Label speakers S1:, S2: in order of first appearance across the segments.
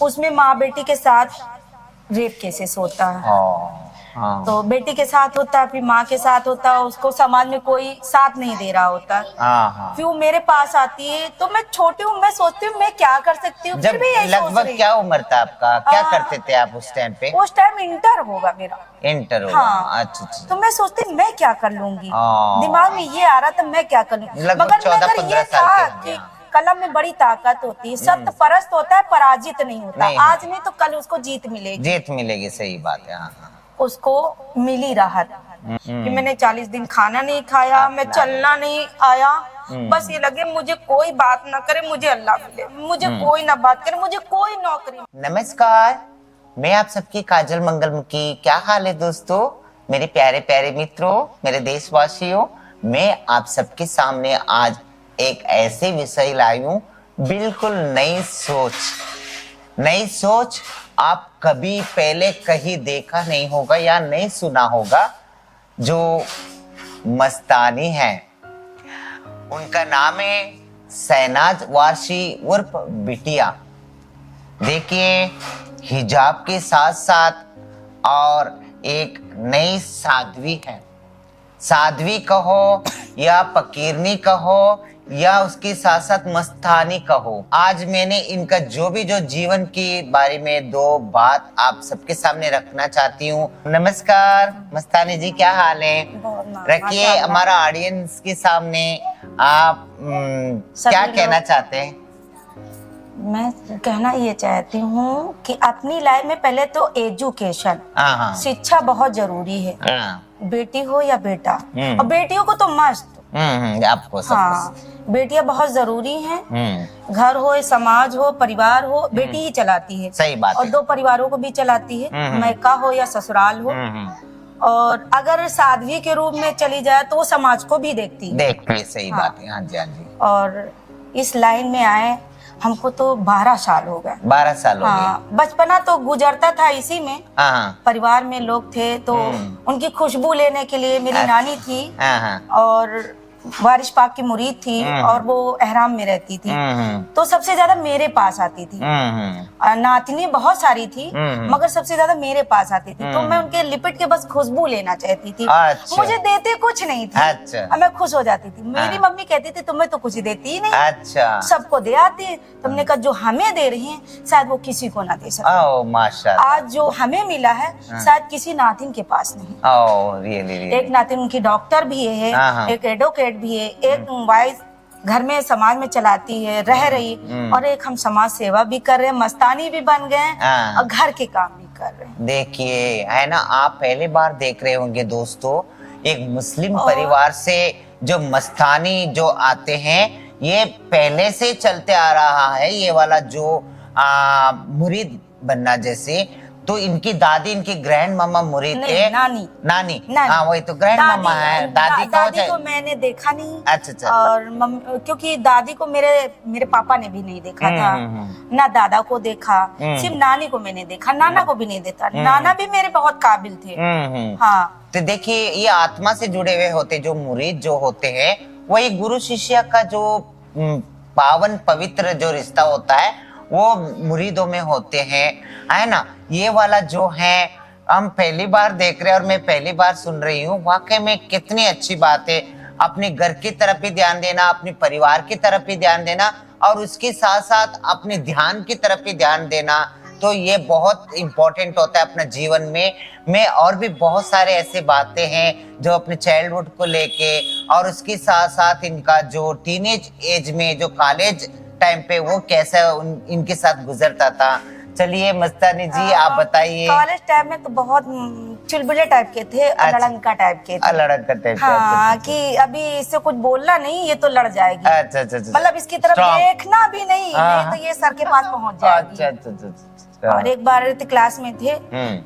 S1: उसमें माँ बेटी के साथ रेप केसेस होता है।
S2: हाँ।
S1: तो बेटी के साथ होता है, फिर माँ के साथ होता है, उसको समाज में कोई साथ नहीं दे रहा होता।
S2: हाँ।
S1: फिर वो मेरे पास आती है, तो मैं छोटी हूँ, मैं सोचती हूँ मैं क्या कर सकती हूँ, फिर
S2: जब
S1: भी यही सोच
S2: लगभग
S1: रही
S2: क्या उम्र था आपका, क्या
S1: आ,
S2: करते थे आप उस टाइम पे?
S1: उस टाइम इंटर होगा मेरा।
S2: इंटर होगा।
S1: हाँ।
S2: अच्छा।
S1: तो मैं सोचती मैं क्या कर लूंगी,
S2: हाँ।
S1: दिमाग में ये आ रहा था मैं क्या कर लूंगी।
S2: लगभग
S1: मगर
S2: 14-15
S1: ये
S2: साल के
S1: था
S2: होंगे।
S1: कि
S2: हाँ।
S1: कलम में बड़ी ताकत होती है, सत्य परस्त होता है, पराजित नहीं होता।
S2: नहीं
S1: आज
S2: होता।
S1: नहीं तो कल उसको जीत मिलेगी।
S2: जीत मिलेगी, सही बात है। हाँ।
S1: उसको मिली राहत कि मैंने 40 दिन खाना नहीं खाया, मैं चलना नहीं आया, बस ये लगे मुझे कोई बात ना करे, मुझे अल्लाह मिले, मुझे कोई ना बात करे, मुझे कोई नौकरी।
S2: नमस्कार, मैं आप सबकी काजल मंगलमुखी। क्या हाल है दोस्तों, मेरे प्यारे प्यारे मित्रों, मेरे देशवासियों। मैं आप सबके सामने आज एक ऐसे विषय लाई हूँ, बिल्कुल नई सोच आप कभी पहले कहीं देखा नहीं होगा या नहीं सुना होगा। जो मस्तानी है, उनका नाम है शहनाज वारसी उर्फ बिटिया। देखिए, हिजाब के साथ साथ और एक नई साध्वी है। साध्वी कहो या फकीरनी कहो या उसके साथ साथ मस्तानी कहो। आज मैंने इनका जो जीवन के बारे में दो बात आप सबके सामने रखना चाहती हूँ। नमस्कार मस्तानी जी, क्या हाल है? रखिए हमारा ऑडियंस के सामने। आप क्या कहना चाहते हैं?
S1: मैं कहना ये चाहती हूँ कि अपनी लाइफ में पहले तो एजुकेशन, शिक्षा बहुत जरूरी है। बेटी हो या बेटा, और बेटियों को तो मस्त
S2: आपको सब।
S1: हाँ, बेटियां बहुत जरूरी हैं। घर हो, समाज हो, परिवार हो, बेटी ही चलाती है।
S2: सही बात
S1: और
S2: है।
S1: 2 परिवारों को भी चलाती है, मैका हो या ससुराल हो। और अगर साध्वी के रूप में चली जाए तो वो समाज को भी देखती है।
S2: सही बात है। हाँ जी।
S1: और इस लाइन में आए हमको तो 12 साल हो गए।
S2: 12 साल हो गए।
S1: बचपना तो गुजरता था इसी में। परिवार में लोग थे तो उनकी खुशबू लेने के लिए मेरी नानी थी, और वारिश पाक की मुरीद थी, और वो एहराम में रहती थी, तो सबसे ज्यादा मेरे पास आती थी। नातनी बहुत सारी थी, मगर सबसे ज्यादा मेरे पास आती थी, तो मैं उनके लिपट के बस खुशबू लेना चाहती थी। मुझे देते कुछ नहीं थे, मैं खुश हो जाती थी। मेरी मम्मी कहती थी तुम्हें तो कुछ देती ही नहीं, सबको दे आती। तुमने कहा जो हमें दे रही है शायद वो किसी को ना दे सके।
S2: माशाल्लाह।
S1: आज जो हमें मिला है शायद किसी नातिन के पास नहीं। एक नातिन उनकी डॉक्टर भी है, एक एडवोकेट भी है, एक वाइफ घर में समाज में चलाती है, रह रही, और एक हम समाज सेवा भी कर रहे हैं, मस्तानी भी बन गए, और घर के काम भी कर रहे हैं।
S2: देखिए, है ना, आप पहली बार देख रहे होंगे दोस्तों, एक मुस्लिम परिवार से जो मस्तानी जो आते हैं, ये पहले से चलते आ रहा है। ये वाला जो मुरीद बनना, जैसे तो इनकी दादी, इनकी ग्रैंड मामा मुरीद थे। नानी। हाँ, वही तो ग्रैंड मामा है। दादी
S1: को मैंने देखा नहीं।
S2: अच्छा।
S1: और क्योंकि दादी को मेरे पापा ने भी नहीं देखा था, ना दादा को देखा, सिर्फ नानी को मैंने देखा, नाना को भी नहीं देखा। नाना भी मेरे बहुत काबिल थे। हाँ,
S2: तो देखिए, ये आत्मा से जुड़े हुए होते, जो मुरीद जो होते हैं, वही गुरु शिष्य का जो पावन पवित्र जो रिश्ता होता है वो मुरीदों में होते हैं, है ना। ये वाला जो है हम पहली बार देख रहे हैं और मैं पहली बार सुन रही हूँ। वाकई में कितनी अच्छी बात है। अपने घर की तरफ भी ध्यान देना, अपने परिवार की तरफ भी ध्यान देना, और उसके साथ साथ अपने ध्यान की तरफ भी ध्यान देना, तो ये बहुत इम्पोर्टेंट होता है अपने जीवन में। और भी बहुत सारे ऐसे बातें हैं जो अपने चाइल्डहुड को लेके, और उसके साथ साथ इनका जो टीनेज एज में, जो कॉलेज टाइम पे वो कैसा इनके साथ गुजरता था। चलिए मस्तानी जी, आप बताइए।
S1: कॉलेज टाइम में तो बहुत चुलबुले टाइप के थे, लड़ंका टाइप के थे।
S2: लड़ंका टाइप।
S1: हाँ, कि अभी इससे कुछ बोलना नहीं, ये तो लड़ जाएगी।
S2: अच्छा।
S1: मतलब इसकी तरफ देखना भी नहीं, नहीं तो ये सर के पास पहुंच जाएगी। अच्छा। और एक बार क्लास में थे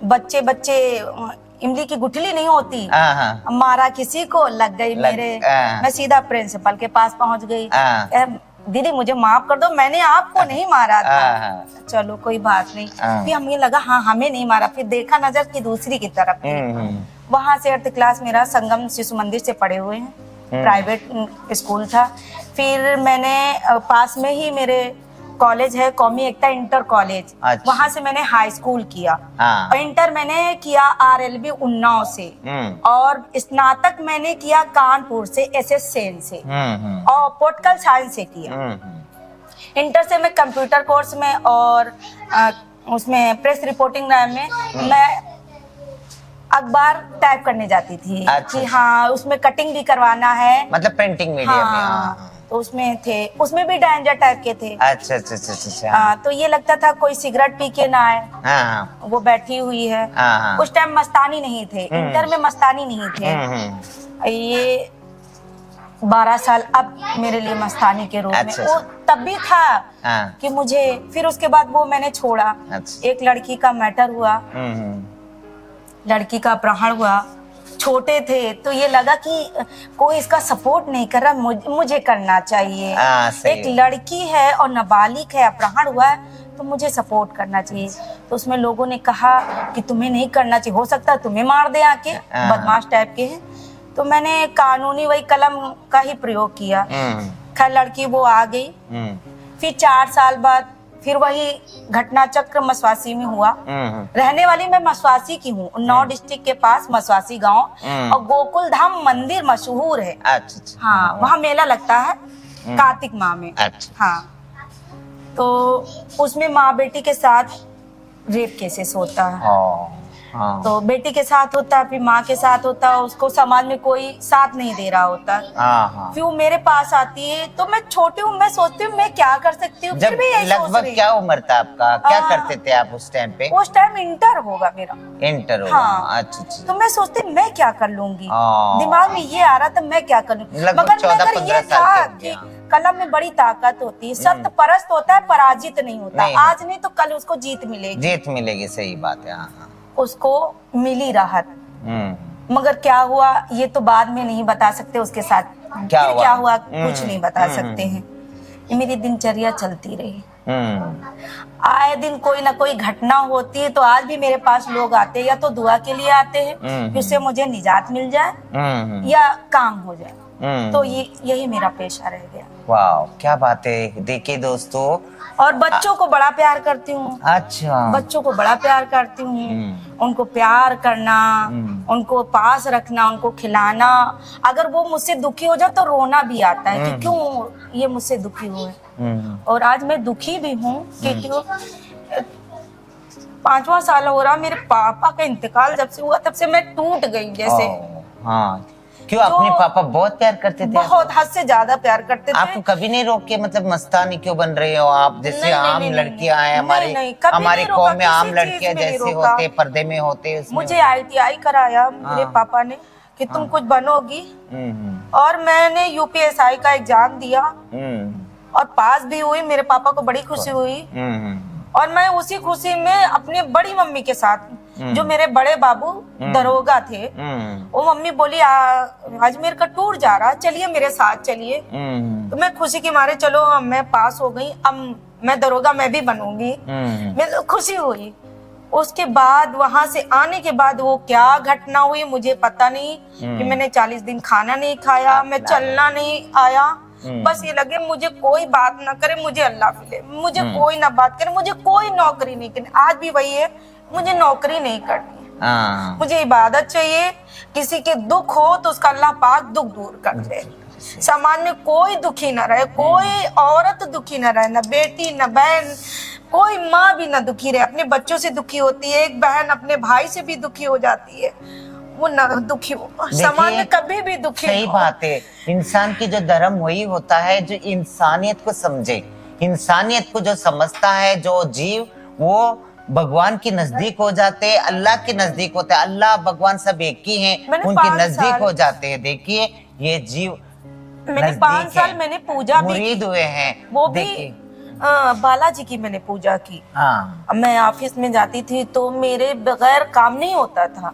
S1: बच्चे, इमली की गुठली नहीं होती, मारा किसी को, लग गई मेरे। मैं सीधा प्रिंसिपल के पास पहुंच गई। दीदी मुझे माफ कर दो, मैंने आपको नहीं मारा था। चलो कोई बात नहीं। फिर हमें लगा हाँ हमें नहीं मारा, फिर देखा नजर की दूसरी की तरफ। वहां से 8th क्लास मेरा संगम शिशु मंदिर से पढ़े हुए हैं, प्राइवेट स्कूल था। फिर मैंने पास में ही मेरे कॉलेज है कौमी एकता इंटर कॉलेज,
S2: अच्छा।
S1: वहाँ से मैंने हाई स्कूल किया।
S2: हाँ।
S1: और इंटर मैंने किया RLB उन्नाव से, और स्नातक मैंने किया कानपुर से SS सेन से, और पॉलिटिकल साइंस से किया। इंटर से मैं कंप्यूटर कोर्स में और उसमें प्रेस रिपोर्टिंग में मैं अखबार टाइप करने जाती थी।
S2: अच्छा।
S1: कि हाँ उसमें कटिंग भी करवाना है,
S2: मतलब प्रिंटिंग मीडिया में।
S1: हाँ, तो उसमें थे, उसमें भी डायंजर टाइप के थे।
S2: अच्छा अच्छा अच्छा अच्छा।
S1: तो ये लगता था कोई सिगरेट पी के ना आए,
S2: हाँ,
S1: वो बैठी हुई है।
S2: हाँ।
S1: उस टाइम मस्तानी नहीं थे, इंटर में मस्तानी नहीं थे। ये 12 साल अब मेरे लिए मस्तानी के रूप में।
S2: अच्छा।
S1: वो तब भी था
S2: हाँ।
S1: कि मुझे, फिर उसके बाद वो मैंने छोड़ा।
S2: अच्छा।
S1: एक लड़की का मैटर हुआ, लड़की का अपहरण हुआ, छोटे थे तो ये लगा कि कोई इसका सपोर्ट नहीं कर रहा, मुझे करना चाहिए। एक लड़की है और नाबालिग है, अपहरण हुआ है, तो मुझे सपोर्ट करना चाहिए। तो उसमें लोगों ने कहा कि तुम्हें नहीं करना चाहिए, हो सकता है तुम्हें मार दे आके, बदमाश टाइप के हैं। तो मैंने कानूनी वही कलम का ही प्रयोग किया। खैर लड़की वो आ गई। फिर 4 साल बाद फिर वही घटना चक्र मसवासी में हुआ। रहने वाली मैं मसवासी की हूँ, उन्नाव डिस्ट्रिक्ट के पास मसवासी गांव, और गोकुल धाम मंदिर मशहूर है।
S2: अच्छा।
S1: हाँ, वहाँ मेला लगता है कार्तिक माह में।
S2: अच्छा।
S1: हाँ, तो उसमें माँ बेटी के साथ रेप केसेस होता है।
S2: हाँ।
S1: तो बेटी के साथ होता है, फिर माँ के साथ होता है, उसको समाज में कोई साथ नहीं दे रहा होता। फिर वो मेरे पास आती है, तो मैं छोटी हूँ, मैं सोचती हूँ मैं क्या कर सकती हूँ। फिर भी यही सोच रही।
S2: लगभग क्या उम्र था आपका, क्या करते थे आप उस टाइम पे?
S1: उस टाइम इंटर होगा मेरा।
S2: इंटर होगा।
S1: हाँ।
S2: अच्छा।
S1: तो मैं सोचती मैं क्या कर लूंगी, दिमाग में ये आ रहा था मैं क्या कर लूंगी। मगर ये था कि कलम में बड़ी ताकत होती है, सत्य परस्त होता है, पराजित नहीं होता। आज नहीं तो कल उसको जीत मिलेगी।
S2: जीत मिलेगी, सही बात है।
S1: उसको मिली राहत। मगर क्या हुआ ये तो बाद में नहीं बता सकते, उसके साथ क्या हुआ कुछ नहीं बता सकते हैं। ये मेरी दिनचर्या चलती रही। आए दिन कोई ना कोई घटना होती है, तो आज भी मेरे पास लोग आते हैं, या तो दुआ के लिए आते हैं जिससे मुझे निजात मिल जाए या काम हो जाए। तो यही मेरा पेशा रह गया।
S2: वाह, क्या बात है। देखिए दोस्तों,
S1: और बच्चों को बड़ा प्यार करती हूँ।
S2: अच्छा।
S1: बच्चों को बड़ा प्यार करती हूँ। उनको प्यार करना, उनको पास रखना, उनको खिलाना। अगर वो मुझसे दुखी हो जाए तो रोना भी आता है कि क्यों ये मुझसे दुखी हुए। और आज मैं दुखी भी हूँ क्योंकि 5वां साल हो रहा, मेरे पापा का इंतकाल जब से हुआ तब से मैं टूट गई जैसे।
S2: हाँ। क्यों, अपने पापा बहुत प्यार करते थे?
S1: बहुत, हद से ज्यादा प्यार करते थे।
S2: आपको कभी नहीं रोक के, मतलब मस्तानी क्यों बन रहे हो आप? जैसे आम लड़कियां हैं, हमारी कौम में आम लड़कियां जैसे होते, पर्दे में होते।
S1: मुझे ITI कराया मेरे पापा ने कि तुम कुछ बनोगी, और मैंने UPSI का एग्जाम दिया और पास भी हुई। मेरे पापा को बड़ी खुशी हुई, और मैं उसी खुशी में अपने बड़ी मम्मी के साथ, जो मेरे बड़े बाबू दरोगा थे, वो मम्मी बोली अजमेर का टूर जा रहा, चलिए मेरे साथ चलिए। तो मैं खुशी के मारे, चलो मैं पास हो गई, अब मैं दरोगा मैं भी बनूंगी। मैं खुशी हुई। उसके बाद वहां से आने के बाद वो क्या घटना हुई मुझे पता नहीं, कि मैंने 40 दिन खाना नहीं खाया, मैं चलना नहीं आया। बस ये लगे मुझे कोई बात ना करे, मुझे अल्लाह मिले, मुझे कोई ना बात करे, मुझे कोई नौकरी नहीं करनी। आज भी वही है, मुझे नौकरी नहीं करनी है। मुझे इबादत चाहिए। किसी के दुख हो तो उसका अल्लाह पाक दुख दूर कर दे। समाज में कोई दुखी न रहे, कोई औरत दुखी न रहे, न बेटी न बहन, कोई माँ भी न दुखी रहे। अपने बच्चों से दुखी होती है, एक बहन अपने भाई से भी दुखी हो जाती है, वो न दुखी हो। समाज में कभी भी दुखी
S2: सही बात है। इंसान की जो धर्म वही होता है जो इंसानियत को समझे। इंसानियत को जो समझता है, जो जीव, वो भगवान के नजदीक हो जाते हैं, अल्लाह के नजदीक होते हैं। अल्लाह भगवान सब एक ही हैं, उनके नजदीक हो जाते हैं। देखिए ये जीव,
S1: मैंने 5 साल मैंने पूजा भी
S2: मुरीद हुए हैं,
S1: वो भी बालाजी की मैंने पूजा की। मैं ऑफिस में जाती थी तो मेरे बगैर काम नहीं होता था।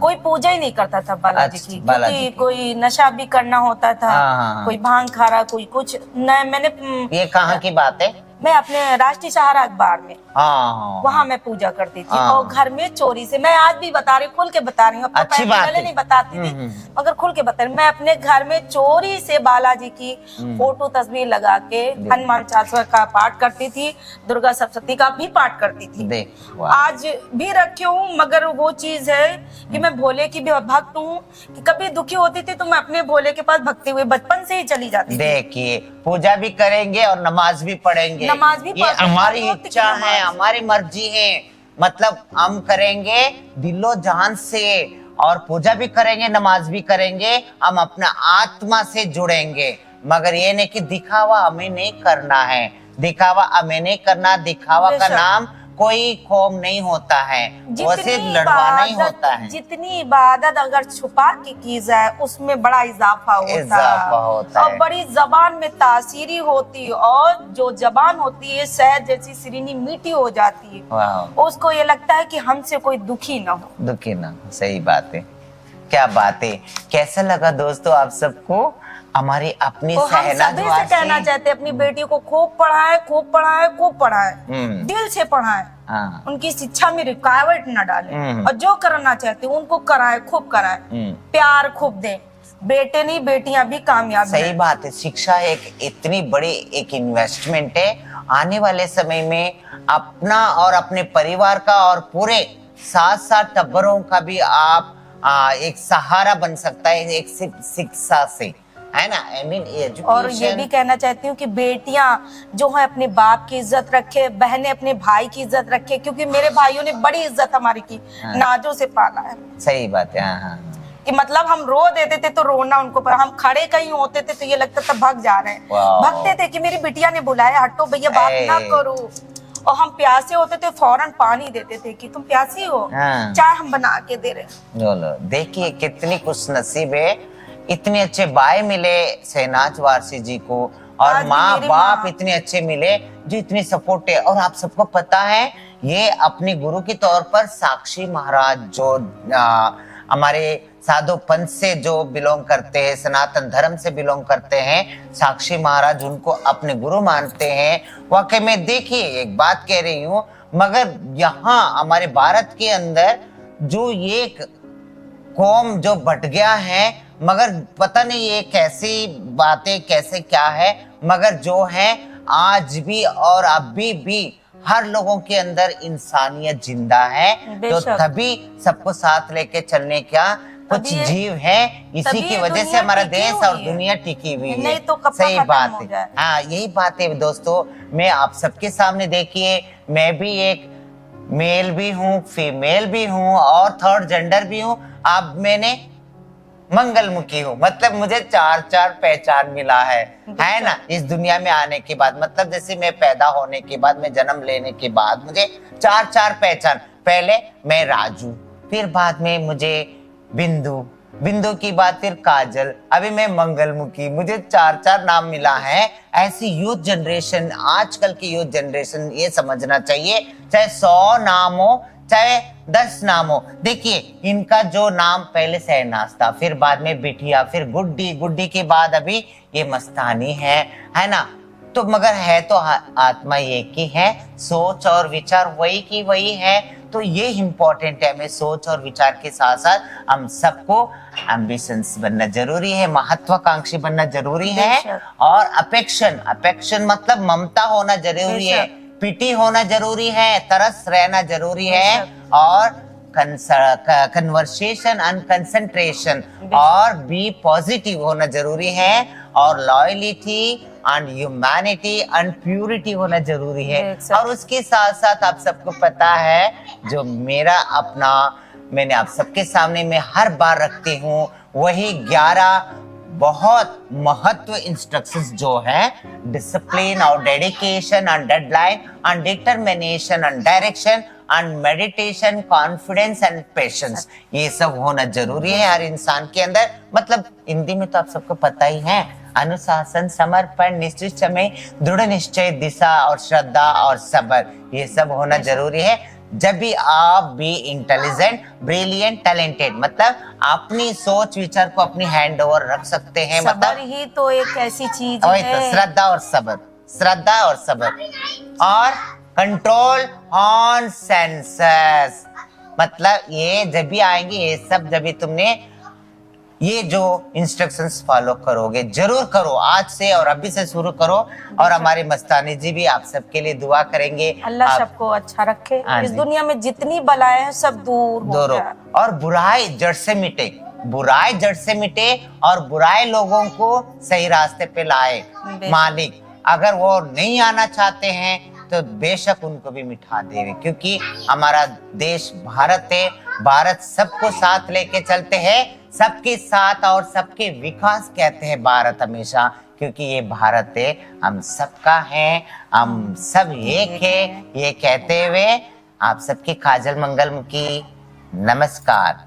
S1: कोई पूजा ही नहीं करता था बालाजी की, क्योंकि कोई नशा भी करना होता था। कोई भांग खा रहा, कोई कुछ। मैंने
S2: ये कहाँ की बात है?
S1: मैं अपने राष्ट्रीय सहारा अखबार में
S2: हाँ,
S1: वहाँ मैं पूजा करती थी। और घर में चोरी से, मैं आज भी बता रही हूँ, खुल के बता रही हूँ, अब तो
S2: अच्छी बात
S1: पहले
S2: है।
S1: नहीं बताती थी, मगर खुल के बता रही हूँ। मैं अपने घर में चोरी से बालाजी की फोटो तस्वीर लगा के हनुमान चालीसा का पाठ करती थी, दुर्गा सप्तशती का भी पाठ करती थी। आज भी रखी हूँ, मगर वो चीज है कि मैं भोले की भी भक्त हूँ, कि कभी दुखी होती थी तो मैं अपने भोले के पास भक्ति हुए बचपन से ही चली जाती थी।
S2: देखिए, पूजा भी करेंगे और नमाज भी पढ़ेंगे,
S1: नमाज भी
S2: ये हमारी इच्छा है, हमारी मर्जी है। मतलब हम करेंगे दिलो जान से, और पूजा भी करेंगे, नमाज भी करेंगे, हम अपना आत्मा से जुड़ेंगे। मगर ये नहीं कि दिखावा हमें नहीं करना है, दिखावा हमें नहीं करना। दिखावा का नाम कोई कौम नहीं होता है, वैसे लड़वाना ही होता है।
S1: जितनी इबादत अगर छुपा के की जाए उसमें बड़ा इजाफा होता है, और बड़ी जबान में तासीरी होती है, और जो जबान होती है शहद जैसी सिरीनी मीठी हो जाती है, उसको ये लगता है कि हमसे कोई दुखी ना हो।
S2: सही बात है, क्या बात है। कैसा लगा दोस्तों आप सबको हमारी अपनी शहनाज
S1: वारसी? से कहना चाहते हैं अपनी बेटी को खूब पढ़ाए, खूब पढ़ाए, खूब पढ़ाए, दिल से पढ़ाए, उनकी शिक्षा में रुकावट न डाले, और जो करना चाहते हैं उनको कराए, खूब कराए, प्यार खूब दें। बेटे नहीं बेटियां भी कामयाब हैं।
S2: सही बात है। शिक्षा एक इतनी बड़ी एक इन्वेस्टमेंट है, आने वाले समय में अपना और अपने परिवार का और पूरे 7 टब्बरों का भी आप एक सहारा बन सकता है एक शिक्षा से, है ना। I mean,
S1: और ये भी कहना चाहती हूँ कि बेटियां जो है अपने बाप की इज्जत रखे, बहनें अपने भाई की इज्जत रखे, क्योंकि मेरे भाइयों ने बड़ी इज्जत हमारी की, नाजों से पाला है।
S2: सही बात है। हाँ।
S1: कि मतलब हम रो देते थे तो रोना उनको पर, हम खड़े कहीं होते थे तो ये लगता था भाग जा रहे हैं, भागते थे कि मेरी बिटिया ने बुलाया, हटो भैया बात ना करो। और हम प्यासे होते थे फौरन पानी देते थे कि तुम प्यासी हो, चाय हम बना के दे रहे।
S2: देखिए कितनी खुशनसीब है, इतने अच्छे भाई मिले शहनाज वारसी जी को, और माँ बाप इतने अच्छे मिले जो इतनी सपोर्ट है। और आप सबको पता है ये अपने गुरु के तौर पर साक्षी महाराज जो हमारे साधु पंथ से जो बिलोंग करते हैं, सनातन धर्म से बिलोंग करते हैं, साक्षी महाराज उनको अपने गुरु मानते हैं। वाकई में देखिए एक बात कह रही हूँ, मगर यहाँ हमारे भारत के अंदर जो ये कौम जो बट गया है, मगर पता नहीं ये कैसी बातें कैसे क्या है, मगर जो है आज भी और अभी भी हर लोगों के अंदर इंसानियत जिंदा है। तो तभी सबको साथ लेके चलने का कुछ जीव है, इसी की वजह से हमारा देश और दुनिया टिकी हुई है।
S1: तो
S2: सही बात है। हाँ, यही बात है दोस्तों। मैं आप सबके सामने देखिए, मैं भी एक मेल भी हूँ, फीमेल भी हूँ और थर्ड जेंडर भी हूँ। अब मैंने मंगलमुखी हूँ, मतलब मुझे 4 पहचान मिला है ना, इस दुनिया में आने के बाद। मतलब जैसे मैं पैदा होने के बाद, मैं जन्म लेने के बाद मुझे 4 पहचान। पहले मैं राजू, फिर बाद में मुझे बिंदु की बाद फिर काजल, अभी मैं मंगलमुखी। मुझे 4 नाम मिला है। ऐसी यूथ जनरेशन, आजकल की यूथ जनरेशन ये समझना चाहिए, चाहे 100 नाम हो चाहे 10 नाम हो। देखिए इनका जो नाम पहले शहनाज था, फिर बाद में बिटिया, फिर गुड्डी के बाद अभी ये मस्तानी है ना। तो मगर है तो आत्मा एक ही है, सोच और विचार वही की वही है। तो ये इम्पोर्टेंट है, हमें सोच और विचार के साथ साथ हम सबको एम्बिशंस बनना जरूरी है, महत्वाकांक्षी बनना जरूरी है। और अपेक्षन मतलब ममता होना जरूरी है, पिटी होना जरूरी है, तरस रहना जरूरी है, और कन्वर्सेशन एंड कंसंट्रेशन और बी पॉजिटिव होना जरूरी है, और loyalty and humanity and purity होना जरूरी है। और उसके साथ साथ आप सबको पता है जो मेरा अपना मैंने आप सबके सामने में हर बार रखती हूँ, वही 11 बहुत महत्व इंस्ट्रक्शंस जो है, डिसिप्लिन और dedication and deadline and determination and direction and meditation, confidence and patience, ये सब होना जरूरी है हर इंसान के अंदर। मतलब हिंदी में तो आप सबको पता ही है, अनुशासन, समर्पण, निश्चित समय, दृढ़ निश्चय, दिशा और श्रद्धा और सब्र, ये सब होना जरूरी है। जब भी आप भी इंटेलिजेंट, ब्रिलियंट, टैलेंटेड, मतलब अपनी सोच विचार को अपनी हैंड ओवर रख सकते हैं। मतलब
S1: ही तो एक ऐसी चीज है,
S2: तो श्रद्धा और सब्र, और कंट्रोल ऑन सेंसस, मतलब ये जब भी आएंगे ये सब, जब भी तुमने ये जो इंस्ट्रक्शंस फॉलो करोगे, जरूर करो आज से और अभी से शुरू करो। और हमारे मस्तानी जी भी आप सबके लिए दुआ करेंगे।
S1: अल्लाह सबको अच्छा रखे, इस दुनिया में जितनी बलाएं हैं सब दूर हो जाए
S2: और बुराई जड़ से मिटे, बुराई जड़ से मिटे और बुराई लोगों को सही रास्ते पे लाए मालिक। अगर वो नहीं आना चाहते हैं तो बेशक उनको भी मिठा देवे, क्योंकि हमारा देश भारत है, भारत सबको साथ लेके चलते हैं, सबके साथ और सबके विकास कहते हैं भारत हमेशा, क्योंकि ये भारत है हम सबका है, हम सब एक है। ये कहते हुए आप सबके काजल मंगल की नमस्कार।